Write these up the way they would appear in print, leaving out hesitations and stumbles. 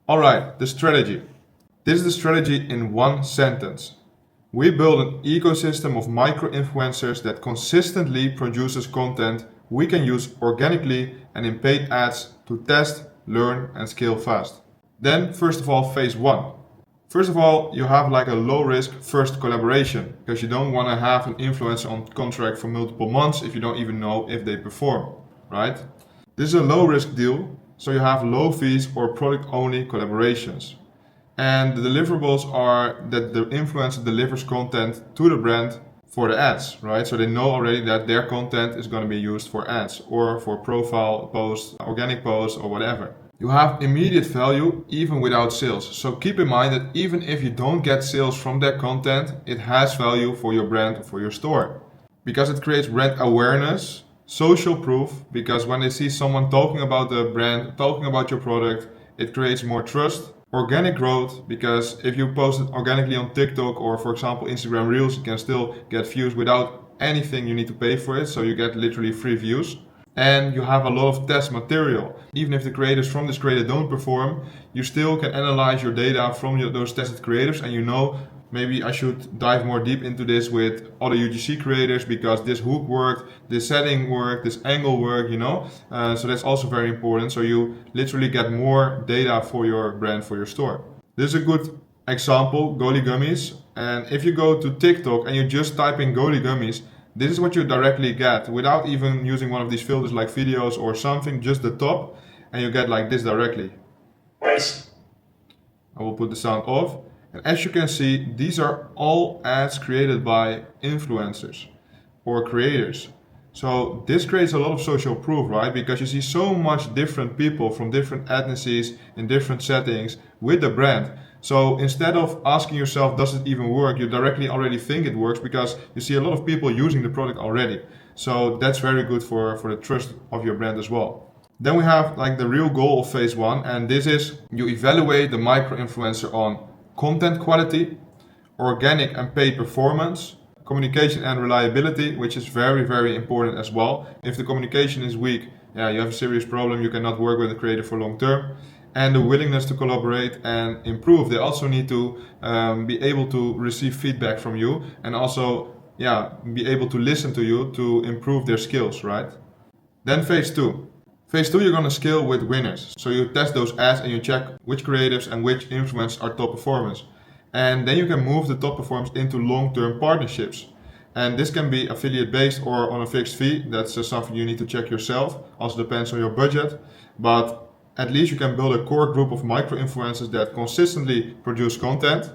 Alright, the strategy. This is the strategy in one sentence. We build an ecosystem of micro-influencers that consistently produces content we can use organically and in paid ads to test, learn and scale fast. Then, first of all, phase one. First of all, you have like a low risk first collaboration because you don't want to have an influencer on contract for multiple months if you don't even know if they perform, right? This is a low risk deal, so you have low fees or product only collaborations. And the deliverables are that the influencer delivers content to the brand for the ads, right? So they know already that their content is going to be used for ads or for profile posts, organic posts or whatever. You have immediate value even without sales. So keep in mind that even if you don't get sales from their content, it has value for your brand or for your store. Because it creates brand awareness, social proof, because when they see someone talking about the brand, talking about your product, it creates more trust. Organic growth, because if you post it organically on TikTok or for example Instagram Reels, you can still get views without anything you need to pay for it, so you get literally free views. And you have a lot of test material. Even if the creators from this creator don't perform, you still can analyze your data from those tested creators and you know, maybe I should dive more deep into this with other UGC creators because this hook worked, this setting worked, this angle worked, you know. So that's also very important. So you literally get more data for your brand, for your store. This is a good example, Goli Gummies. And if you go to TikTok and you just type in Goli Gummies, this is what you directly get without even using one of these filters like videos or something, just the top, and you get like this directly. I will put the sound off. And as you can see, these are all ads created by influencers or creators. So this creates a lot of social proof, right? Because you see so much different people from different ethnicities in different settings with the brand. So instead of asking yourself, does it even work? You directly already think it works because you see a lot of people using the product already. So that's very good for the trust of your brand as well. Then we have like the real goal of phase one, and this is you evaluate the micro-influencer on content quality, organic and paid performance, communication and reliability, which is very, very important as well. If the communication is weak, yeah, you have a serious problem. You cannot work with a creator for long term. And the willingness to collaborate and improve. They also need to be able to receive feedback from you and also, yeah, be able to listen to you to improve their skills, right? Then phase two. Phase two, you're gonna scale with winners. So you test those ads and you check which creatives and which influencers are top performers. And then you can move the top performers into long-term partnerships. And this can be affiliate based or on a fixed fee. That's something you need to check yourself. Also depends on your budget. But at least you can build a core group of micro-influencers that consistently produce content,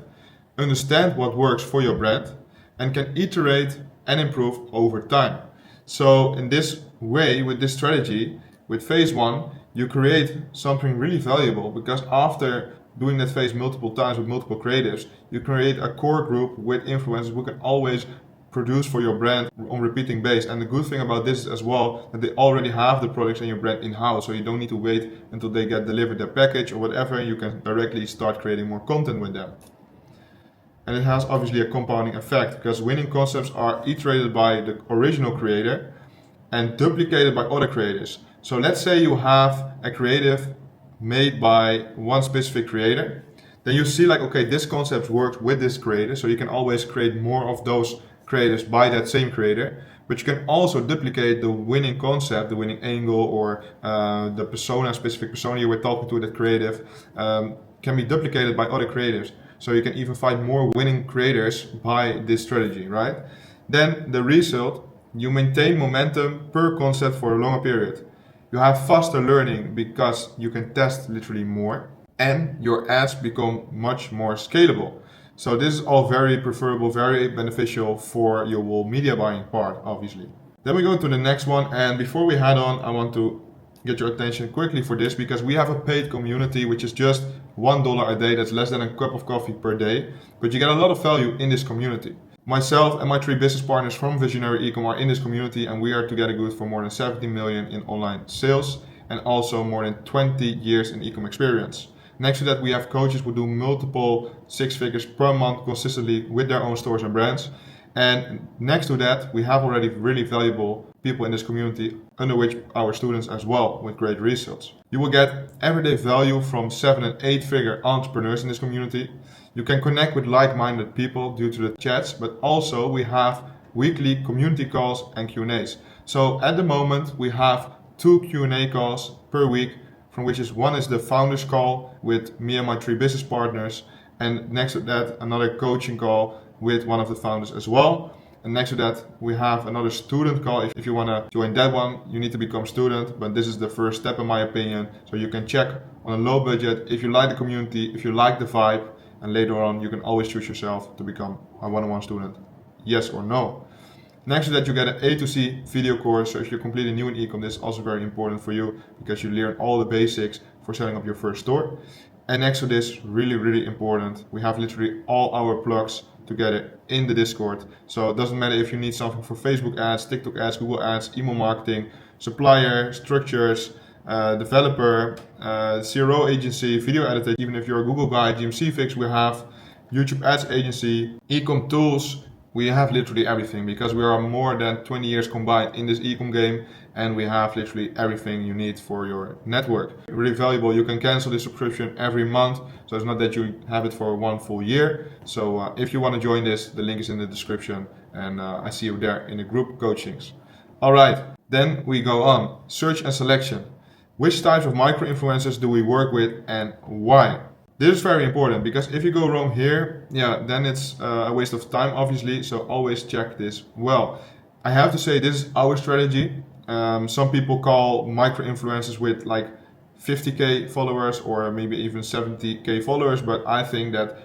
understand what works for your brand, and can iterate and improve over time. So in this way, with this strategy, with phase one, you create something really valuable because after doing that phase multiple times with multiple creatives, you create a core group with influencers who can always produce for your brand on repeating base. And the good thing about this is as well that they already have the products and your brand in-house, so you don't need to wait until they get delivered their package or whatever. You can directly start creating more content with them. And it has obviously a compounding effect because winning concepts are iterated by the original creator and duplicated by other creators. So let's say you have a creative made by one specific creator, then you see like, okay, this concept works with this creator, so you can always create more of those creators by that same creator, but you can also duplicate the winning concept, the winning angle, or the persona, specific persona you were talking to, that creative, can be duplicated by other creators. So you can even find more winning creators by this strategy, right? Then the result, you maintain momentum per concept for a longer period. You have faster learning because you can test literally more, and your ads become much more scalable. So this is all very preferable, very beneficial for your whole media buying part, obviously. Then we go to the next one, and before we head on, I want to get your attention quickly for this because we have a paid community which is just $1 a day. That's less than a cup of coffee per day, but you get a lot of value in this community. Myself and my 3 business partners from Visionary Ecom are in this community, and we are together good for more than 70 million in online sales and also more than 20 years in Ecom experience. Next to that, we have coaches who do multiple 6 figures per month consistently with their own stores and brands. And next to that, we have already really valuable people in this community, under which our students as well, with great results. You will get everyday value from 7 and 8 figure entrepreneurs in this community. You can connect with like-minded people due to the chats, but also we have weekly community calls and Q&As. So at the moment we have 2 Q&A calls per week, from which one is the founders call with me and my 3 business partners, and next to that another coaching call with one of the founders as well. And next to that we have another student call. If you want to join that one, you need to become student, but this is the first step in my opinion, so you can check on a low budget if you like the community, if you like the vibe, and later on you can always choose yourself to become a one-on-one student, yes or no. Next to that you get an A to C video course, so if you're completely new in ecom, this is also very important for you because you learn all the basics for setting up your first store. And next to this, really important, we have literally all our plugs together in the Discord. So it doesn't matter if you need something for Facebook ads, TikTok ads, Google ads, email marketing, supplier, structures, developer, CRO agency, video editor, even if you're a Google guy, GMC fix, we have YouTube ads agency, ecom tools. We have literally everything because we are more than 20 years combined in this ecom game, and we have literally everything you need for your network. Really valuable. You can cancel this subscription every month, so it's not that you have it for 1 full year. So if you want to join this, the link is in the description, and I see you there in the group coachings. All right, then we go on. Search and selection. Which types of micro influencers do we work with and why? This is very important because if you go wrong here, then it's a waste of time, obviously. So always check this well. I have to say this is our strategy. Some people call micro influencers with like 50k followers or maybe even 70k followers, but I think that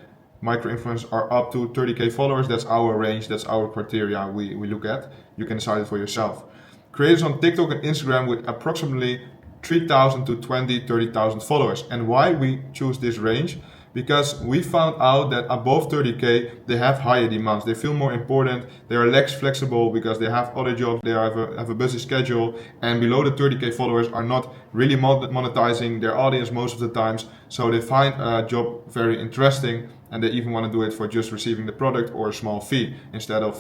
micro influencers are up to 30k followers. That's our range, that's our criteria we look at. You can decide it for yourself. Creators on TikTok and Instagram with approximately 3,000 to 30,000 followers. And why we choose this range? Because we found out that above 30k they have higher demands, they feel more important, they are less flexible because they have other jobs, they have a busy schedule, and below the 30k followers are not really monetizing their audience most of the times, so they find a job very interesting and they even want to do it for just receiving the product or a small fee instead of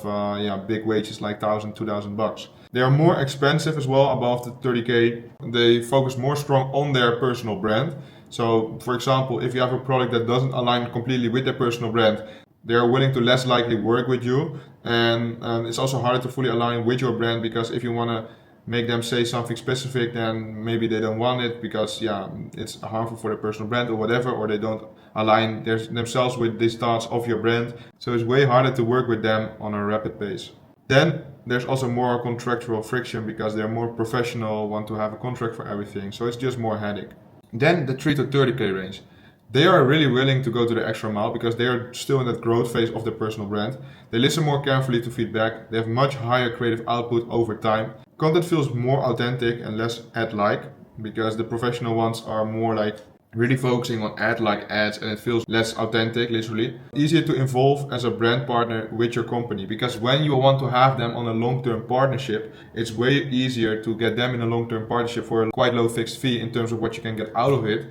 big wages like 1,000, 2,000 bucks. They are more expensive as well, above the 30k. They focus more strong on their personal brand. So for example, if you have a product that doesn't align completely with their personal brand, they are willing to less likely work with you. And it's also harder to fully align with your brand because if you want to make them say something specific, then maybe they don't want it because it's harmful for their personal brand or whatever, or they don't align themselves with these thoughts of your brand. So it's way harder to work with them on a rapid pace. Then there's also more contractual friction because they're more professional, want to have a contract for everything. So it's just more headache. Then the 3 to 30k range. They are really willing to go to the extra mile because they are still in that growth phase of their personal brand. They listen more carefully to feedback. They have much higher creative output over time. Content feels more authentic and less ad-like because the professional ones are more like really focusing on ad-like ads, and it feels less authentic, literally. Easier to involve as a brand partner with your company because when you want to have them on a long-term partnership, it's way easier to get them in a long-term partnership for a quite low fixed fee in terms of what you can get out of it,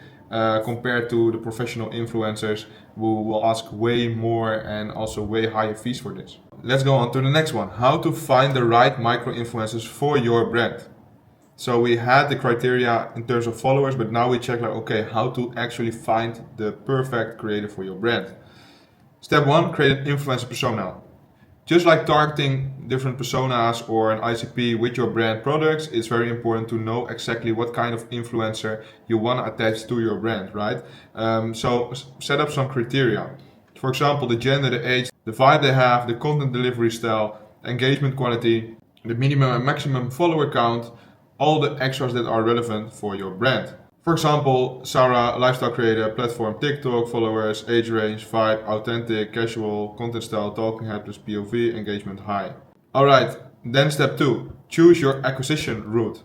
compared to the professional influencers who will ask way more and also way higher fees for this. Let's go on to the next one. How to find the right micro influencers for your brand. So we had the criteria in terms of followers, but now we check like, okay, how to actually find the perfect creator for your brand. Step 1, create an influencer persona. Just like targeting different personas or an ICP with your brand products, it's very important to know exactly what kind of influencer you want to attach to your brand, right? So set up some criteria. For example, the gender, the age, the vibe they have, the content delivery style, engagement quality, the minimum and maximum follower count, all the extras that are relevant for your brand. For example, Sarah, lifestyle creator, platform TikTok, followers, age range, vibe, authentic, casual, content style, talking head plus POV, engagement high. Alright, then step 2, choose your acquisition route.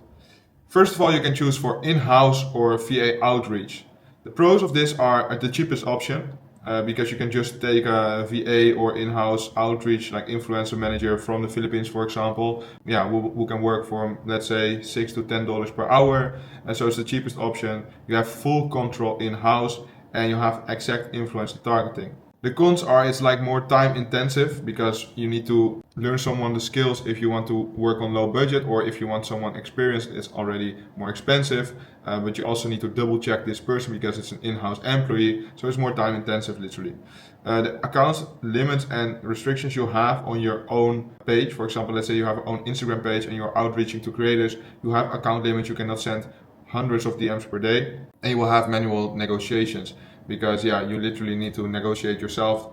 First of all, you can choose for in-house or VA outreach. The pros of this are the cheapest option, because you can just take a VA or in-house outreach like influencer manager from the Philippines, for example, who can work for, let's say, $6 to $10 per hour, and so it's the cheapest option. You have full control in-house and you have exact influencer targeting. The cons are it's like more time intensive because you need to learn someone the skills if you want to work on low budget, or if you want someone experienced, it's already more expensive. But you also need to double check this person because it's an in-house employee, so it's more time intensive literally. The accounts limits and restrictions you have on your own page. For example, let's say you have your own Instagram page and you're outreaching to creators, you have account limits, you cannot send hundreds of DMs per day, and you will have manual negotiations because you literally need to negotiate yourself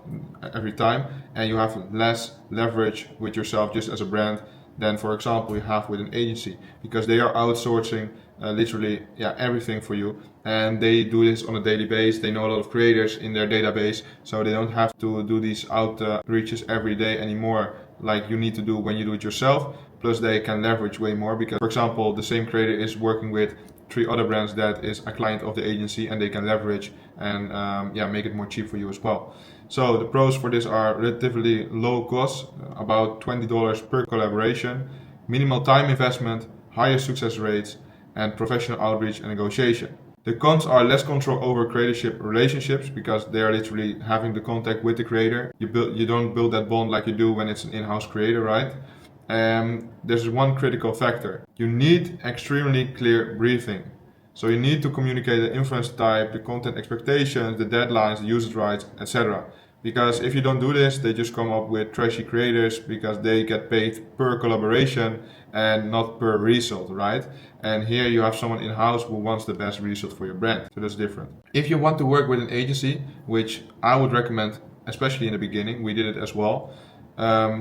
every time, and you have less leverage with yourself just as a brand than, for example, you have with an agency, because they are outsourcing literally everything for you, and they do this on a daily basis. They know a lot of creators in their database, so they don't have to do these outreaches every day anymore like you need to do when you do it yourself. Plus they can leverage way more because, for example, the same creator is working with 3 other brands that is a client of the agency, and they can leverage and make it more cheap for you as well. So the pros for this are relatively low cost, about $20 per collaboration, minimal time investment, higher success rates, and professional outreach and negotiation. The cons are less control over creatorship relationships because they are literally having the contact with the creator. You don't build that bond like you do when it's an in-house creator, right? There's one critical factor. You need extremely clear briefing. So you need to communicate the influence type, the content expectations, the deadlines, the usage rights, etc. Because if you don't do this, they just come up with trashy creators because they get paid per collaboration and not per result, right? And here you have someone in-house who wants the best result for your brand. So that's different. If you want to work with an agency, which I would recommend, especially in the beginning, we did it as well.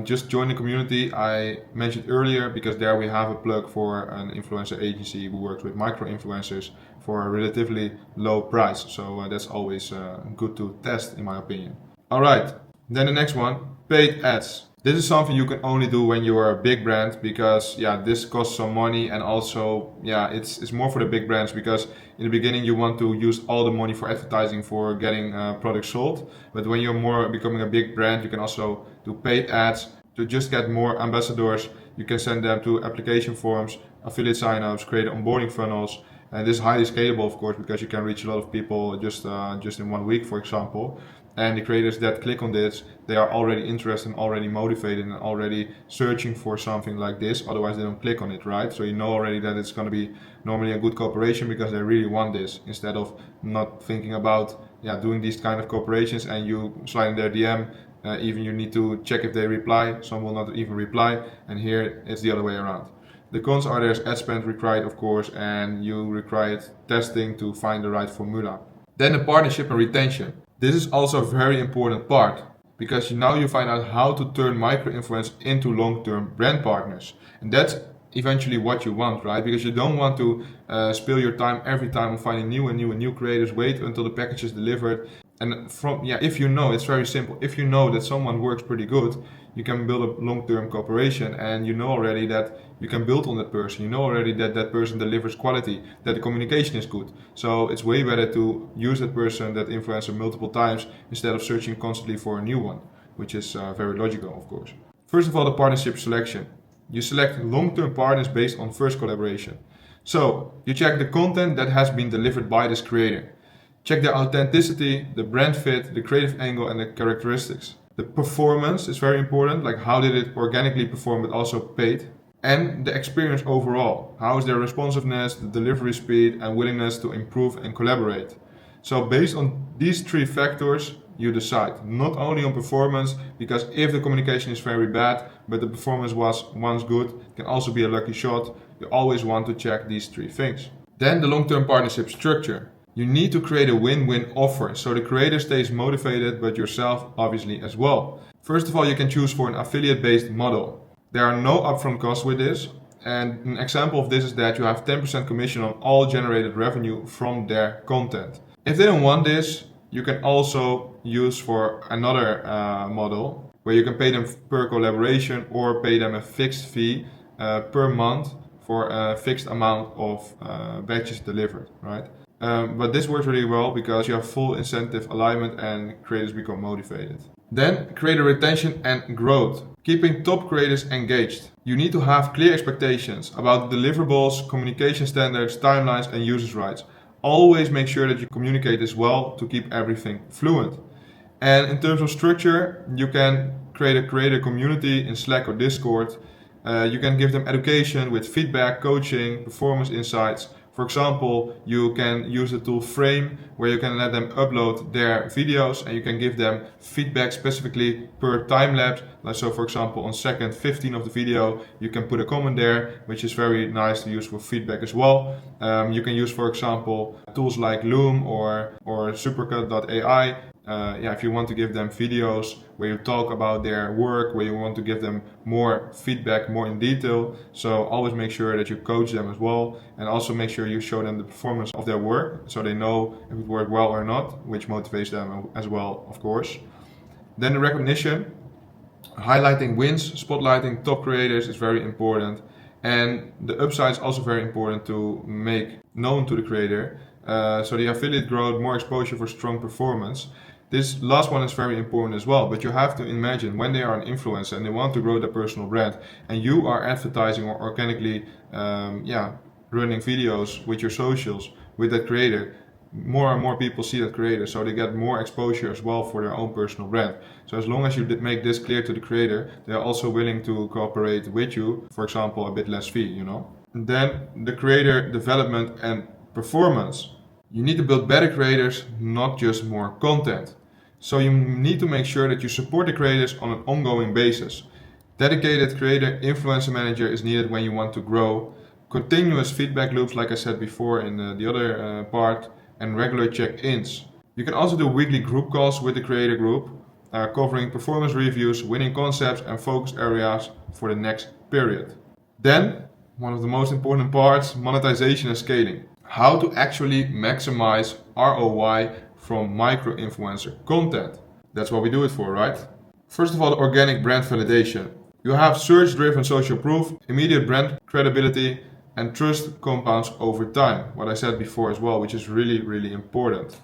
Just join the community I mentioned earlier, because there we have a plug for an influencer agency who works with micro influencers for a relatively low price. So that's always good to test, in my opinion. Alright, then the next one, paid ads. This is something you can only do when you are a big brand, because this costs some money, and also it's more for the big brands, because in the beginning you want to use all the money for advertising for getting products sold. But when you're more becoming a big brand, you can also do paid ads to just get more ambassadors. You can send them to application forms, affiliate signups, create onboarding funnels. And this is highly scalable, of course, because you can reach a lot of people just in 1 week, for example. And the creators that click on this, they are already interested and already motivated and already searching for something like this. Otherwise they don't click on it, right? So you know already that it's going to be normally a good cooperation because they really want this, instead of not thinking about doing these kind of cooperations and you slide in their DM. Even you need to check if they reply. Some will not even reply, and here it's the other way around. The cons are there's ad spend required, of course, and you require testing to find the right formula. Then the partnership and retention. This is also a very important part, because now you find out how to turn micro-influence into long-term brand partners. And that's eventually what you want, right? Because you don't want to spill your time every time on finding new creators, wait until the package is delivered. And if you know, it's very simple. If you know that someone works pretty good, you can build a long-term cooperation, and you know already that you can build on that person. You know already that that person delivers quality, that the communication is good. So it's way better to use that person, that influencer, multiple times instead of searching constantly for a new one, which is very logical, of course. First of all, the partnership selection. You select long-term partners based on first collaboration. So you check the content that has been delivered by this creator. Check their authenticity, the brand fit, the creative angle, and the characteristics. The performance is very important, like how did it organically perform but also paid. And the experience overall. How is their responsiveness, the delivery speed, and willingness to improve and collaborate. So based on these 3 factors, you decide. Not only on performance, because if the communication is very bad, but the performance was once good, it can also be a lucky shot. You always want to check these 3 things. Then the long-term partnership structure. You need to create a win-win offer, so the creator stays motivated, but yourself obviously as well. First of all, you can choose for an affiliate-based model. There are no upfront costs with this, and an example of this is that you have 10% commission on all generated revenue from their content. If they don't want this, you can also use for another model where you can pay them per collaboration or pay them a fixed fee per month for a fixed amount of batches delivered, right? But this works really well because you have full incentive alignment and creators become motivated. Then creator retention and growth. Keeping top creators engaged. You need to have clear expectations about deliverables, communication standards, timelines, and users' rights. Always make sure that you communicate this well to keep everything fluent. And in terms of structure, you can create a community in Slack or Discord. You can give them education with feedback, coaching, performance insights. For example, you can use the tool Frame, where you can let them upload their videos and you can give them feedback specifically per time lapse. So for example, on second 15 of the video, you can put a comment there, which is very nice to use for feedback as well. You can use, for example, tools like Loom or Supercut.ai. If you want to give them videos where you talk about their work, where you want to give them more feedback, more in detail. So always make sure that you coach them as well, and also make sure you show them the performance of their work so they know if it worked well or not, which motivates them as well, of course. Then the recognition, highlighting wins, spotlighting top creators is very important. And the upside is also very important to make known to the creator. So the affiliate growth, more exposure for strong performance. This last one is very important as well, but you have to imagine when they are an influencer and they want to grow their personal brand and you are advertising or organically running videos with your socials with that creator, more and more people see that creator, so they get more exposure as well for their own personal brand. So as long as you make this clear to the creator, they are also willing to cooperate with you, for example, a bit less fee, And then the creator development and performance. You need to build better creators, not just more content. So you need to make sure that you support the creators on an ongoing basis. Dedicated creator influencer manager is needed when you want to grow. Continuous feedback loops, like I said before in the other part, and regular check-ins. You can also do weekly group calls with the creator group, covering performance reviews, winning concepts and focus areas for the next period. Then, one of the most important parts, monetization and scaling. How to actually maximize ROI from micro-influencer content. That's what we do it for, right? First of all, the organic brand validation. You have search-driven social proof, immediate brand credibility, and trust compounds over time. What I said before as well, which is really, really important.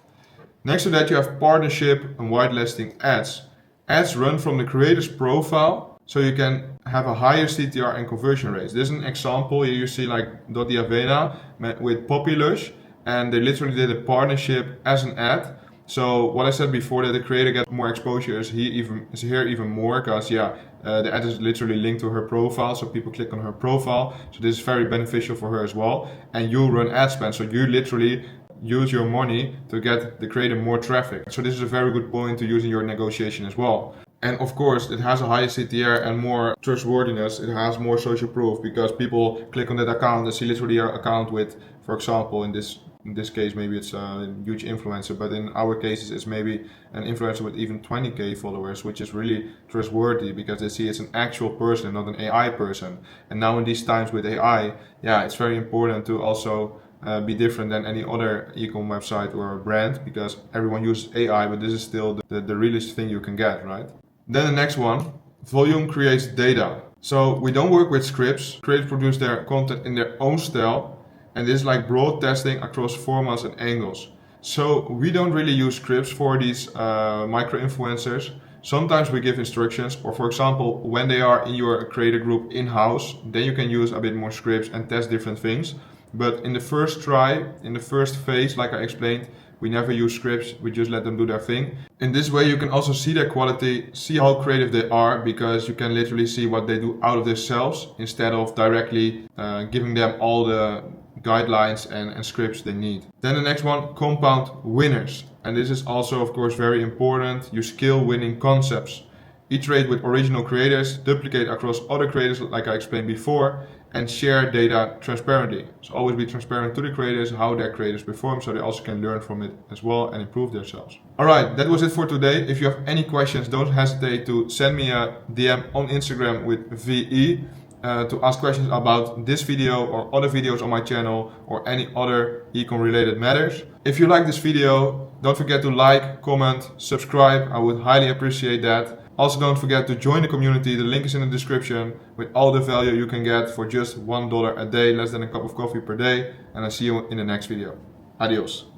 Next to that, you have partnership and whitelisting ads. Ads run from the creator's profile, so you can have a higher CTR and conversion rates. This is an example. Here you see like Dottie Avena with Populush, and they literally did a partnership as an ad. So what I said before, that the creator gets more exposure is here even more, because the ad is literally linked to her profile, so people click on her profile. So this is very beneficial for her as well. And you run ad spend, so you literally use your money to get the creator more traffic. So this is a very good point to use in your negotiation as well. And of course, it has a higher CTR and more trustworthiness. It has more social proof because people click on that account and see literally your account with, for example, in this case, maybe it's a huge influencer, but in our cases, it's maybe an influencer with even 20K followers, which is really trustworthy because they see it's an actual person, not an AI person. And now in these times with AI, it's very important to also be different than any other ecom website or brand, because everyone uses AI, but this is still the realest thing you can get, right? Then the next one, volume creates data. So we don't work with scripts. Creators produce their content in their own style, and this is like broad testing across formats and angles. So we don't really use scripts for these micro influencers. Sometimes we give instructions, or for example, when they are in your creator group in-house, then you can use a bit more scripts and test different things. But in the first try, in the first phase, like I explained, we never use scripts, we just let them do their thing. In this way you can also see their quality, see how creative they are, because you can literally see what they do out of themselves instead of directly giving them all the guidelines and scripts they need. Then the next one, compound winners. And this is also of course very important. You scale winning concepts. Iterate with original creators, duplicate across other creators like I explained before, and share data transparently. So always be transparent to the creators, how their creators perform, so they also can learn from it as well and improve themselves. Alright, that was it for today. If you have any questions, don't hesitate to send me a DM on Instagram with VE to ask questions about this video or other videos on my channel or any other ecom related matters. If you like this video, don't forget to like, comment, subscribe. I would highly appreciate that. Also don't forget to join the community, the link is in the description, with all the value you can get for just $1 a day, less than a cup of coffee per day, and I'll see you in the next video. Adios.